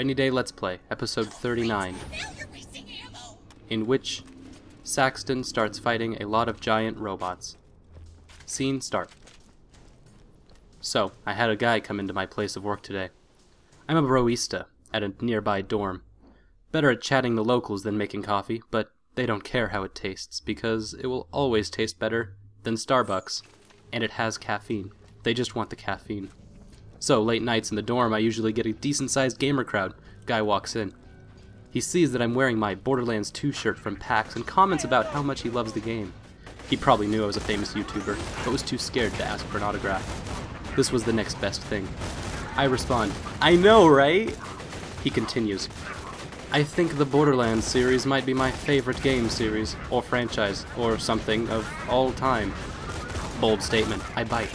Rainy Day Let's Play, episode 39, in which Saxton starts fighting a lot of giant robots. Scene start. So, I had a guy come into my place of work today. I'm a broista at a nearby dorm. Better at chatting the locals than making coffee, but they don't care how it tastes, because it will always taste better than Starbucks. And it has caffeine. They just want the caffeine. So, late nights in the dorm, I usually get a decent-sized gamer crowd. Guy walks in. He sees that I'm wearing my Borderlands 2 shirt from PAX and comments about how much he loves the game. He probably knew I was a famous YouTuber, but was too scared to ask for an autograph. This was the next best thing. I respond, "I know, right?" He continues, "I think the Borderlands series might be my favorite game series, or franchise, or something of all time." Bold statement. I bite.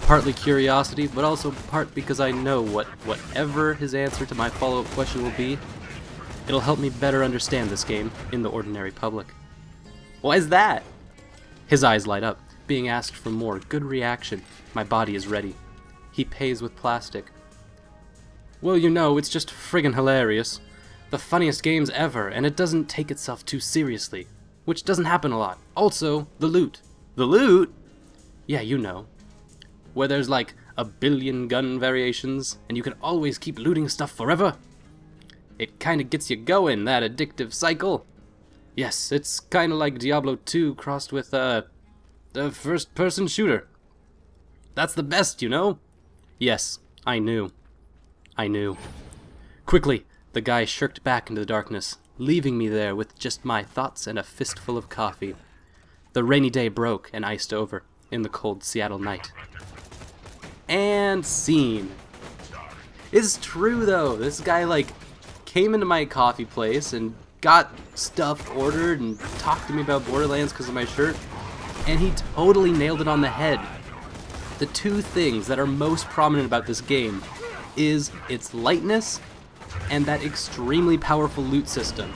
Partly curiosity, but also part because I know whatever his answer to my follow-up question will be, it'll help me better understand this game in the ordinary public. Why is that? His eyes light up. Being asked for more. Good reaction. My body is ready. He pays with plastic. Well, you know, it's just friggin' hilarious. The funniest games ever, and it doesn't take itself too seriously. Which doesn't happen a lot. Also, the loot. The loot? Yeah, you know. Where there's like a billion gun variations, and you can always keep looting stuff forever. It kinda gets you going, that addictive cycle. Yes, it's kinda like Diablo 2 crossed with, the first-person shooter. That's the best, you know? Yes, I knew. I knew. Quickly, the guy shirked back into the darkness, leaving me there with just my thoughts and a fistful of coffee. The rainy day broke and iced over in the cold Seattle night. And scene. It's true though, this guy like came into my coffee place and got stuff ordered and talked to me about Borderlands because of my shirt, and he totally nailed it on the head. The two things that are most prominent about this game is its lightness and that extremely powerful loot system.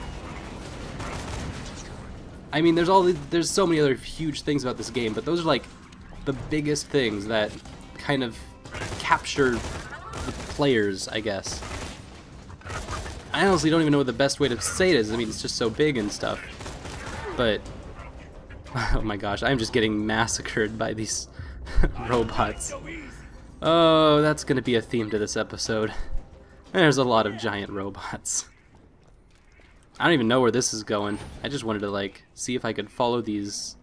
I mean, there's so many other huge things about this game, but those are like the biggest things that kind of capture the players, I guess. I honestly don't even know what the best way to say it is. I mean, it's just so big and stuff. But, oh my gosh, I'm just getting massacred by these robots. Oh, that's gonna be a theme to this episode. There's a lot of giant robots. I don't even know where this is going. I just wanted to, like, see if I could follow these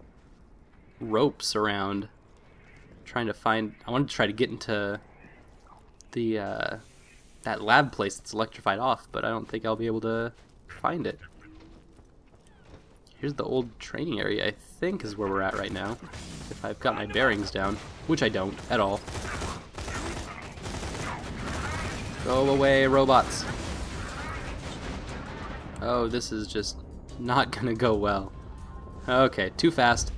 ropes around. I wanted to try to get into the that lab place that's electrified off, but I don't think I'll be able to find it. Here's the old training area, I think is where we're at right now, if I've got my bearings down, which I don't at all. Go away, robots. Oh, this is just not gonna go well. Okay, too fast.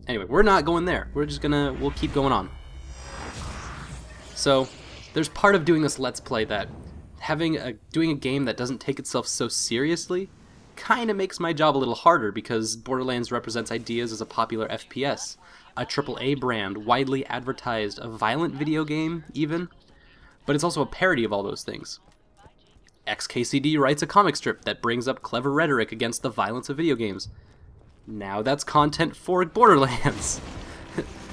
Anyway, we're not going there. We'll keep going on. So, there's part of doing this Let's Play that doing a game that doesn't take itself so seriously kind of makes my job a little harder, because Borderlands represents ideas as a popular FPS, a AAA brand, widely advertised, a violent video game even, but it's also a parody of all those things. XKCD writes a comic strip that brings up clever rhetoric against the violence of video games. Now that's content for Borderlands.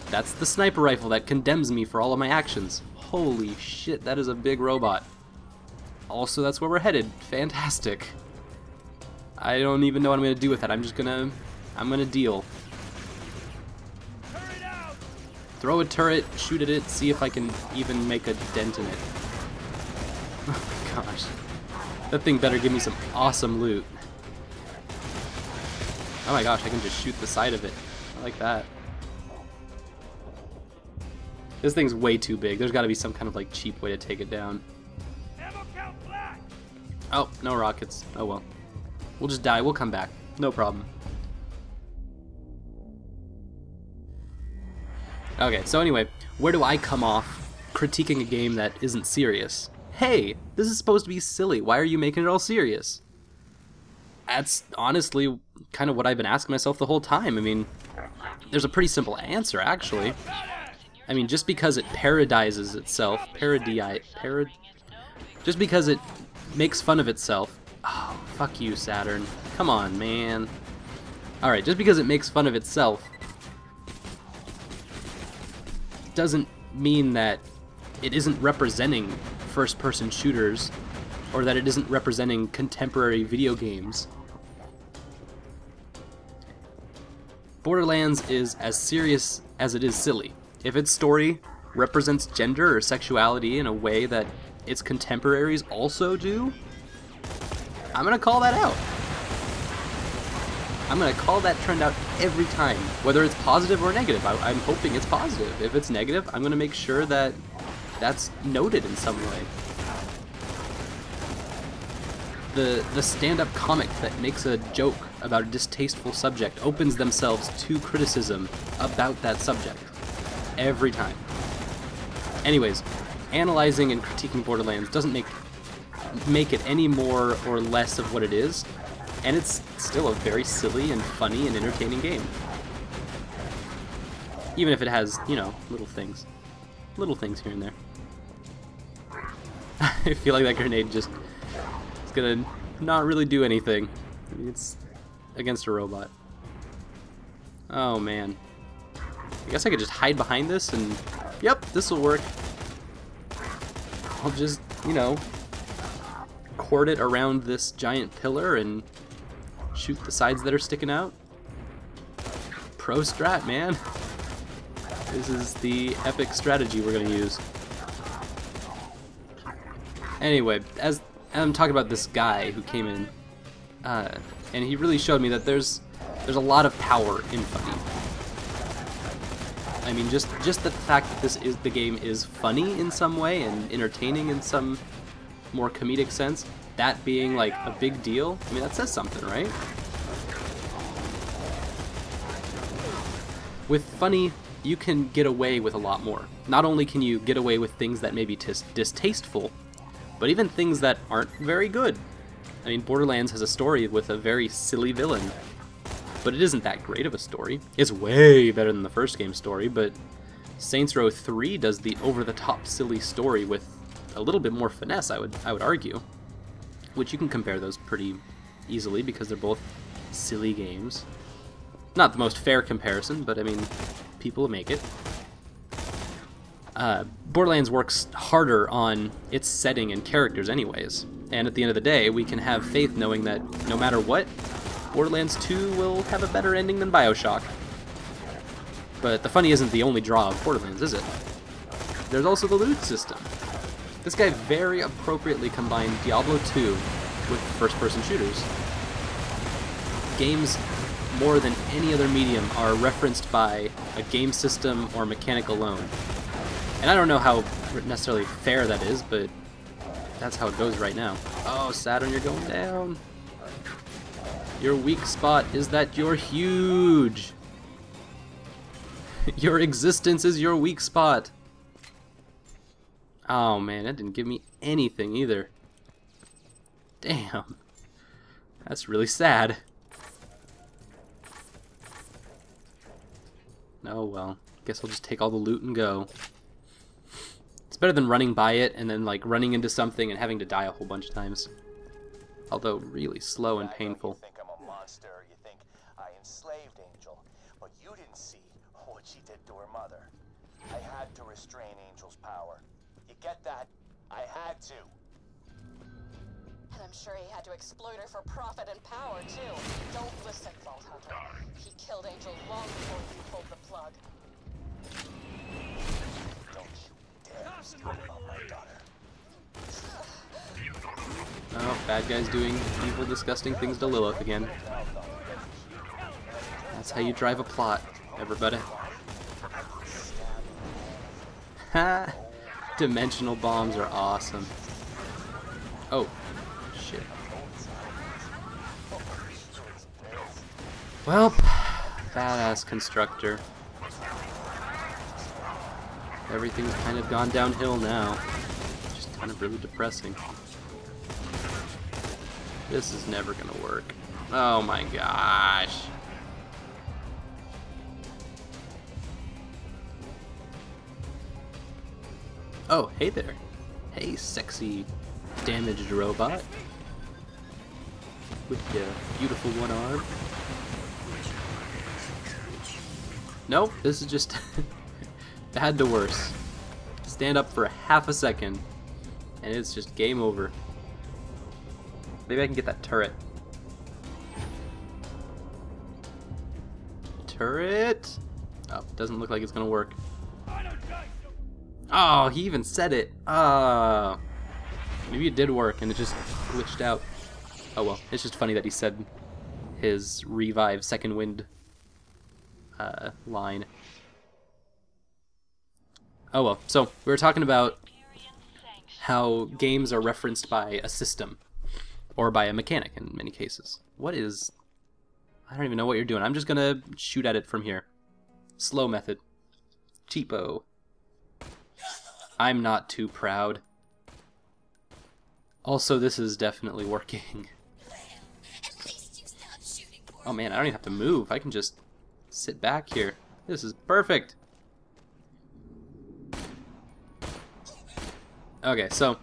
That's the sniper rifle that condemns me for all of my actions. Holy shit, that is a big robot. Also, that's where we're headed. Fantastic. I don't even know what I'm gonna do with that. I'm gonna deal. Throw a turret, shoot at it, see if I can even make a dent in it. Oh my gosh. That thing better give me some awesome loot. Oh my gosh, I can just shoot the side of it. I like that. This thing's way too big. There's got to be some kind of like cheap way to take it down. Oh, no rockets. Oh well. We'll just die. We'll come back. No problem. Okay, so anyway, where do I come off critiquing a game that isn't serious? Hey, this is supposed to be silly. Why are you making it all serious? That's honestly kind of what I've been asking myself the whole time. I mean, there's a pretty simple answer, actually. I mean, just because it parodizes itself, Just because it makes fun of itself. Oh, fuck you, Saturn. Come on, man. Alright, just because it makes fun of itself doesn't mean that it isn't representing first-person shooters, or that it isn't representing contemporary video games. Borderlands is as serious as it is silly. If its story represents gender or sexuality in a way that its contemporaries also do, I'm gonna call that out. I'm gonna call that trend out every time, whether it's positive or negative. I'm hoping it's positive. If it's negative, I'm gonna make sure that that's noted in some way. The stand-up comic that makes a joke about a distasteful subject opens themselves to criticism about that subject every time. Anyways, analyzing and critiquing Borderlands doesn't make it any more or less of what it is, and it's still a very silly and funny and entertaining game. Even if it has, you know, little things here and there. I feel like that grenade just is gonna not really do anything. I mean, it's against a robot. Oh man. I guess I could just hide behind this and, yep, this will work. I'll just, you know, cord it around this giant pillar and shoot the sides that are sticking out. Pro strat, man. This is the epic strategy we're gonna use. Anyway, as I'm talking about this guy who came in, and he really showed me that there's a lot of power in funny. I mean, just the fact that the game is funny in some way and entertaining in some more comedic sense, that being like a big deal, I mean, that says something, right? With funny, you can get away with a lot more. Not only can you get away with things that may be distasteful, but even things that aren't very good. I mean, Borderlands has a story with a very silly villain, but it isn't that great of a story. It's way better than the first game's story, but Saints Row 3 does the over-the-top silly story with a little bit more finesse, I would argue. Which you can compare those pretty easily because they're both silly games. Not the most fair comparison, but I mean, people make it. Borderlands works harder on its setting and characters anyways, and at the end of the day, we can have faith knowing that no matter what, Borderlands 2 will have a better ending than BioShock. But the funny isn't the only draw of Borderlands, is it? There's also the loot system. This guy very appropriately combined Diablo 2 with first-person shooters. Games, more than any other medium, are referenced by a game system or mechanic alone. And I don't know how necessarily fair that is, but that's how it goes right now. Oh, Saturn, you're going down. Your weak spot is that you're huge. Your existence is your weak spot. Oh man, that didn't give me anything either. Damn. That's really sad. Oh well, guess I'll just take all the loot and go. It's better than running by it and then like running into something and having to die a whole bunch of times. Although really slow and painful. You think I'm a monster, you think I enslaved Angel, but you didn't see what she did to her mother. I had to restrain Angel's power. You get that? I had to. And I'm sure he had to exploit her for profit and power, too. Don't listen, Vault Hunter. He killed Angel long before you pulled the plug. Don't you dare speak about my daughter. Oh, bad guy's doing evil, disgusting things to Lilith again. That's how you drive a plot, everybody. Ha! Dimensional bombs are awesome. Oh, shit. Well, badass constructor. Everything's kind of gone downhill now. Just kind of really depressing. This is never gonna work. Oh my gosh. Oh, hey there. Hey, sexy damaged robot with your beautiful one arm. Nope, this is just bad to worse. Stand up for half a second and it's just game over. Maybe I can get that turret. Turret? Oh, doesn't look like it's gonna work. Oh, he even said it. Maybe it did work and it just glitched out. Oh well, it's just funny that he said his revive second wind line. Oh well, so we were talking about how games are referenced by a system or by a mechanic in many cases. What is... I don't even know what you're doing. I'm just gonna shoot at it from here. Slow method. Cheapo. I'm not too proud. Also, this is definitely working. Oh man, I don't even have to move. I can just sit back here. This is perfect. Okay, so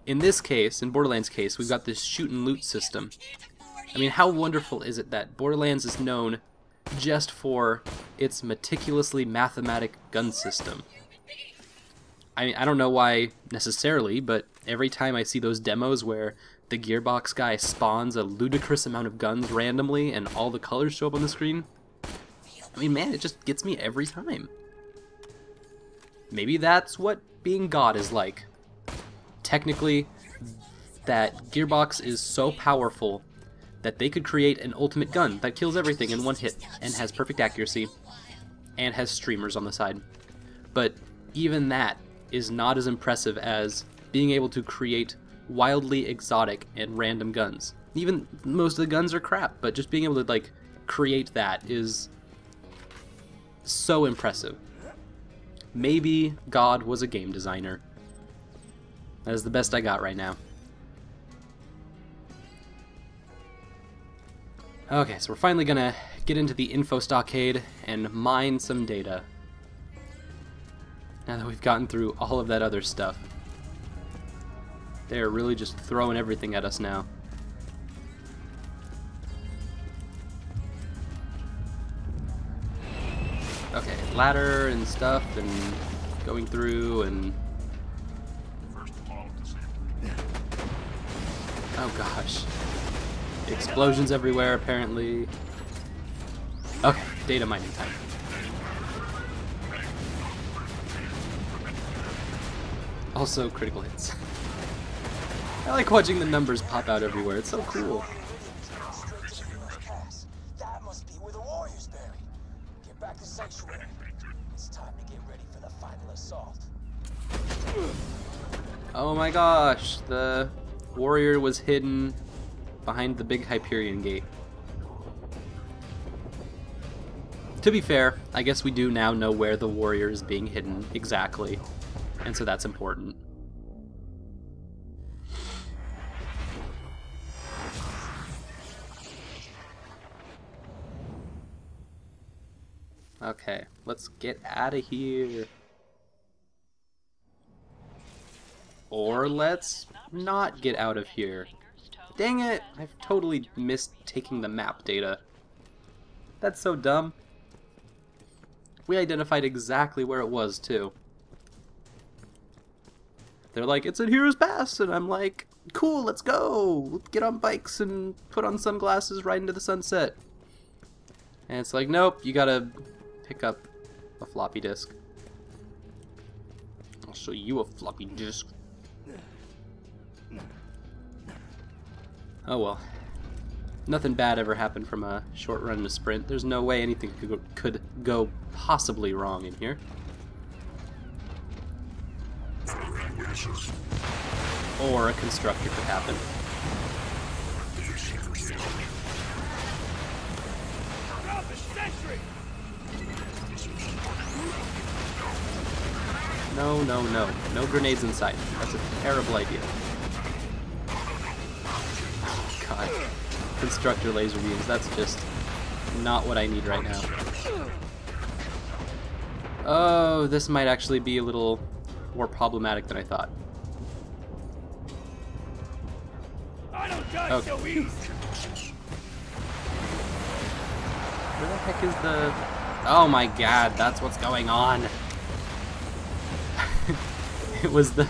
in this case, in Borderlands case, we've got this shoot and loot system. I mean, how wonderful is it that Borderlands is known just for its meticulously mathematic gun system? I don't know why necessarily, but every time I see those demos where the Gearbox guy spawns a ludicrous amount of guns randomly and all the colors show up on the screen, I mean, man, it just gets me every time. Maybe that's what being God is like. Technically, that Gearbox is so powerful that they could create an ultimate gun that kills everything in one hit and has perfect accuracy and has streamers on the side. But even that is not as impressive as being able to create wildly exotic and random guns. Even most of the guns are crap, but just being able to like create that is so impressive. Maybe God was a game designer. That is the best I got right now. Okay, so we're finally gonna get into the info stockade and mine some data. Now that we've gotten through all of that other stuff. They're really just throwing everything at us now. Okay, ladder and stuff and going through and... Oh gosh. Explosions everywhere apparently. Okay, data mining time. Also critical hits. I like watching the numbers pop out everywhere, it's so cool. That must be where the warrior's buried. Get back to Sanctuary. It's time to get ready for the final assault. Oh my gosh, the warrior was hidden behind the big Hyperion gate. To be fair, I guess we do now know where the warrior is being hidden exactly, and so that's important. Okay, let's get out of here. Or let's not get out of here. Dang it, I've totally missed taking the map data. That's so dumb. We identified exactly where it was, too. They're like, it's in Heroes Pass, and I'm like, cool, let's go! Let's get on bikes and put on sunglasses right into the sunset. And it's like, nope, you gotta pick up a floppy disk. I'll show you a floppy disk. Oh well. Nothing bad ever happened from a short run to sprint. There's no way anything could go possibly wrong in here. Or a constructor could happen. No, no, no. No grenades inside. That's a terrible idea. God. Constructor laser beams, that's just not what I need right now. Oh, this might actually be a little more problematic than I thought. Okay. Where the heck is the... Oh my god, that's what's going on. It was the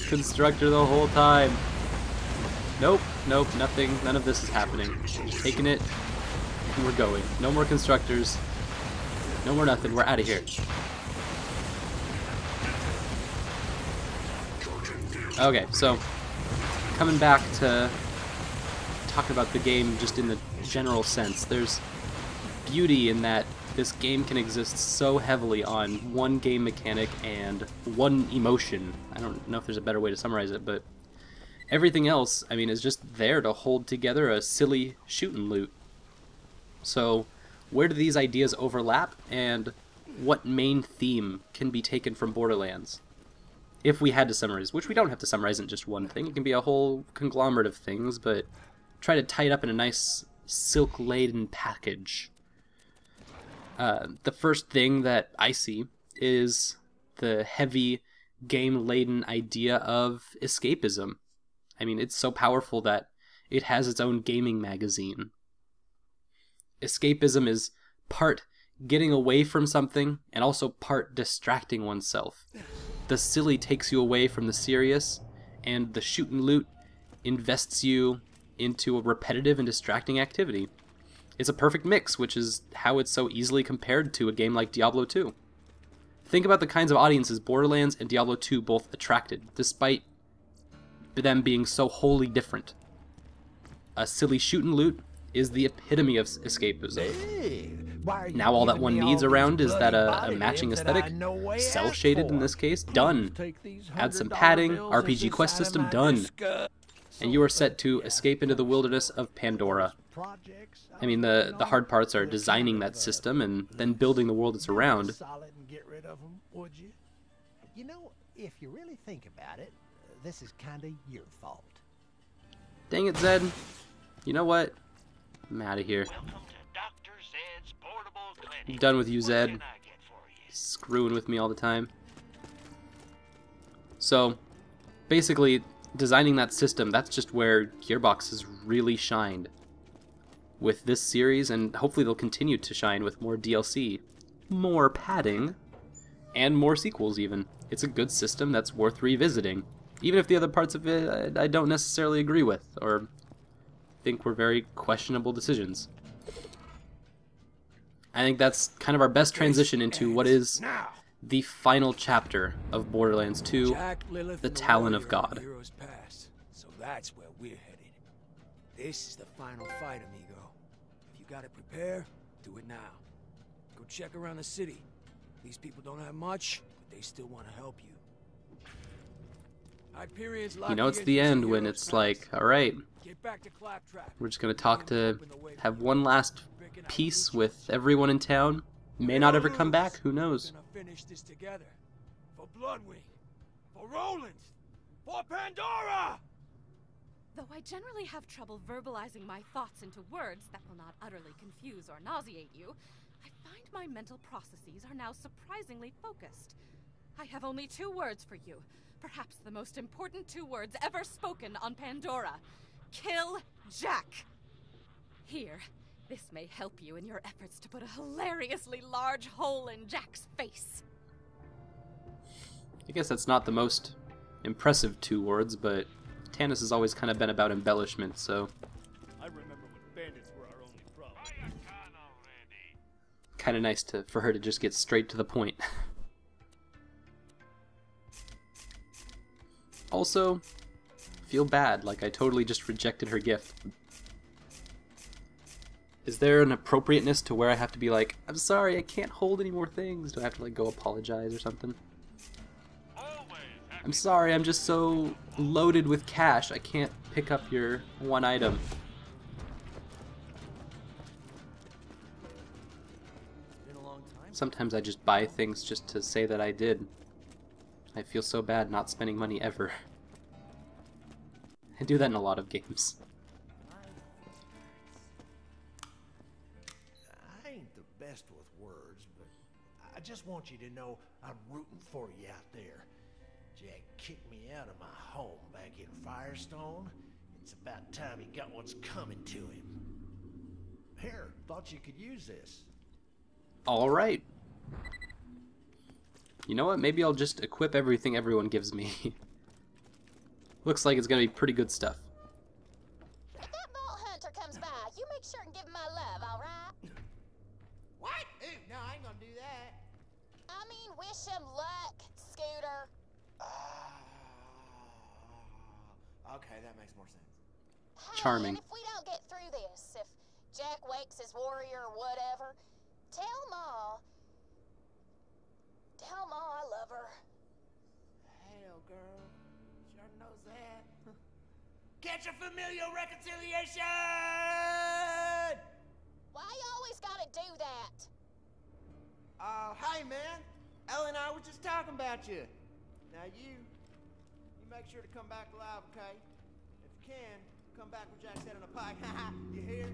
constructor the whole time. Nope, nope, nothing, none of this is happening. Taking it, and we're going. No more constructors. No more nothing, we're out of here. Okay, so, coming back to talking about the game just in the general sense, there's beauty in that this game can exist so heavily on one game mechanic and one emotion. I don't know if there's a better way to summarize it, but everything else, I mean, is just there to hold together a silly shoot and loot. So, where do these ideas overlap, and what main theme can be taken from Borderlands? If we had to summarize, which we don't have to summarize in just one thing, it can be a whole conglomerate of things, but try to tie it up in a nice silk-laden package. The first thing that I see is the heavy, game-laden idea of escapism. I mean, it's so powerful that it has its own gaming magazine. Escapism is part getting away from something and also part distracting oneself. The silly takes you away from the serious, and the shoot and loot invests you into a repetitive and distracting activity. It's a perfect mix, which is how it's so easily compared to a game like Diablo 2. Think about the kinds of audiences Borderlands and Diablo 2 both attracted, despite them being so wholly different. A silly shoot and loot is the epitome of escapism. Now all that one needs around is that a matching aesthetic, cel-shaded in this case, done. Add some padding, RPG quest system, done. And you are set to escape into the wilderness of Pandora. I mean, the hard parts are designing that system and then building the world it's around. You know, if you really think about it, this is kind of your fault. Dang it, Zed. You know what? I'm out of here. I'm done with you, Zed. Screwing with me all the time. So, basically, designing that system, that's just where Gearbox has really shined. With this series, and hopefully they'll continue to shine with more DLC, more padding, and more sequels even. It's a good system that's worth revisiting, even if the other parts of it I don't necessarily agree with, or think were very questionable decisions. I think that's kind of our best transition into what is the final chapter of Borderlands 2, the Talon of God. So that's where we're headed. This is the final fight, amigo. If you gotta prepare, do it now. Go check around the city. These people don't have much, but they still want to help you. You know, it's the end when it's like, alright, we're just gonna talk to, have one last peace with everyone in town. May not ever come back, who knows? We're gonna finish this together. For Bloodwing, for Roland, for Pandora! Though I generally have trouble verbalizing my thoughts into words that will not utterly confuse or nauseate you, I find my mental processes are now surprisingly focused. I have only 2 words for you, perhaps the most important 2 words ever spoken on Pandora. Kill Jack! Here, this may help you in your efforts to put a hilariously large hole in Jack's face. I guess that's not the most impressive 2 words, but Tannis has always kind of been about embellishment, so I remember when bandits were our only problem. kind of nice for her to just get straight to the point. Also, feel bad, like I totally just rejected her gift. Is there an appropriateness to where I have to be like, I'm sorry, I can't hold any more things? Do I have to like go apologize or something? I'm sorry, I'm just so loaded with cash, I can't pick up your one item. Sometimes I just buy things just to say that I did. I feel so bad not spending money ever. I do that in a lot of games. I ain't the best with words, but I just want you to know I'm rooting for you out there. Jack kicked me out of my home back in Firestone, and It's about time he got what's coming to him. Here, thought you could use this. Alright. You know what? Maybe I'll just equip everything everyone gives me. Looks like it's gonna be pretty good stuff. If that vault hunter comes by, you make sure and give him my love, alright? What? Ooh, no, I ain't gonna do that. I mean, wish him luck, Scooter. Okay, that makes more sense. Hey, Charming. and if we don't get through this, if Jack wakes his warrior or whatever, tell Ma I love her. Hell, girl. Sure knows that. Catch a familial reconciliation! Why you always gotta do that? Hey, man. Ellie and I were just talking about you. Now, you make sure to come back alive, okay? If you can, come back with Jack's head on a pike. You hear?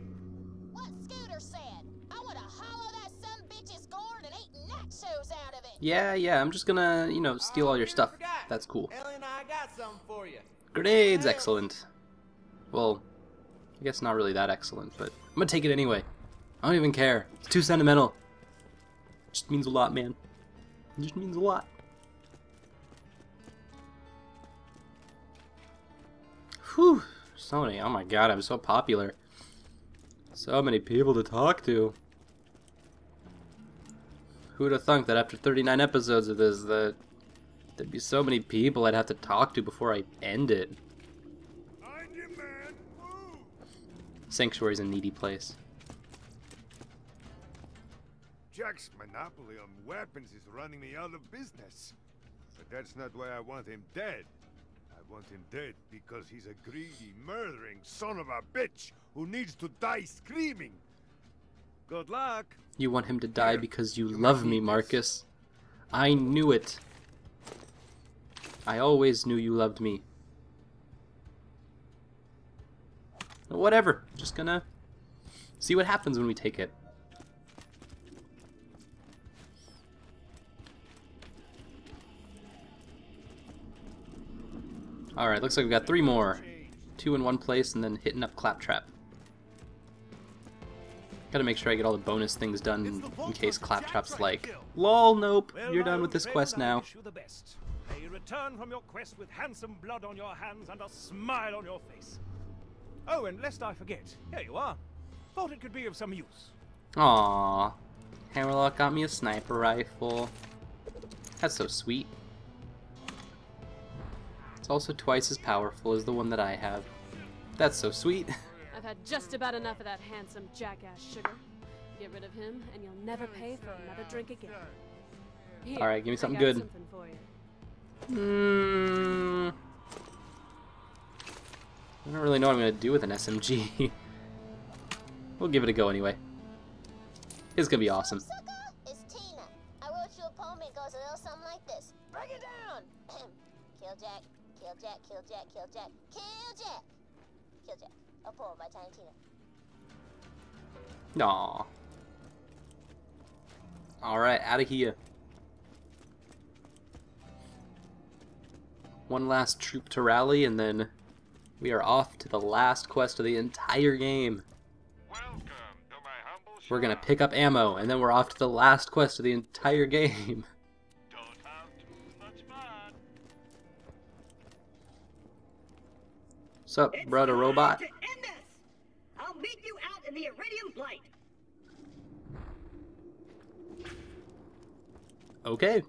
What Scooter said. I wanna hollow that son bitch's gourd and eat nachos out of it. Yeah, I'm just gonna, you know, steal all your stuff. That's cool. Ellie and I got something for you. Grenades, excellent. Well, I guess not really that excellent, but I'm gonna take it anyway. I don't even care. It's too sentimental. It just means a lot, man. It just means a lot. Whew. So many. Oh my god, I'm so popular. So many people to talk to. Who'd have thunk that after 39 episodes of this, that there'd be so many people I'd have to talk to before I end it. I'm your man. Move. Sanctuary's a needy place. Jack's monopoly on weapons is running me out of business. But that's not why I want him dead. I want him dead because he's a greedy, murdering son of a bitch who needs to die screaming. Good luck. You want him to die because you love me, Marcus. I knew it. I always knew you loved me. Whatever. Just gonna see what happens when we take it. Alright, looks like we've got 3 more. 2 in one place and then hitting up Claptrap. Gotta make sure I get all the bonus things done in case Claptrap's like, lol, nope, you're done with this quest now. May you return from your quest with handsome blood on your hands and a smile on your face. Oh, and lest I forget, here you are. Thought it could be of some use. Aww. Hammerlock got me a sniper rifle. That's so sweet. It's also twice as powerful as the one that I have. That's so sweet. I've had just about enough of that handsome jackass sugar. Get rid of him, and you'll never pay for another drink again. Here, Alright, give me something I got good. Something for you. I don't really know what I'm going to do with an SMG. We'll give it a go anyway. It's going to be awesome. Sucker, it's Tina. I wrote you a poem. It goes a little something like this. Break it down. Kill Jack, kill Jack, kill Jack, kill Jack, kill Jack. Kill Jack. A poem by Tiny Tina. Aww. Alright, out of here. One last troop to rally, and then we are off to the last quest of the entire game. Welcome to my humble We're gonna pick up ammo, and then we're off to the last quest of the entire game. Don't have too much fun. Sup, brother robot? To end this. I'll meet you out in the Iridium flight. Okay.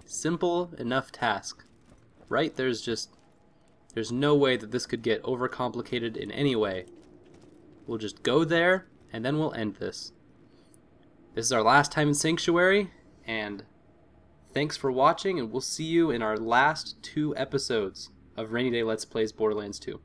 Simple enough task. Right? There's no way that this could get overcomplicated in any way. We'll just go there, and then we'll end this. This is our last time in Sanctuary, and thanks for watching, and we'll see you in our last 2 episodes of Rainy Day Let's Plays Borderlands 2.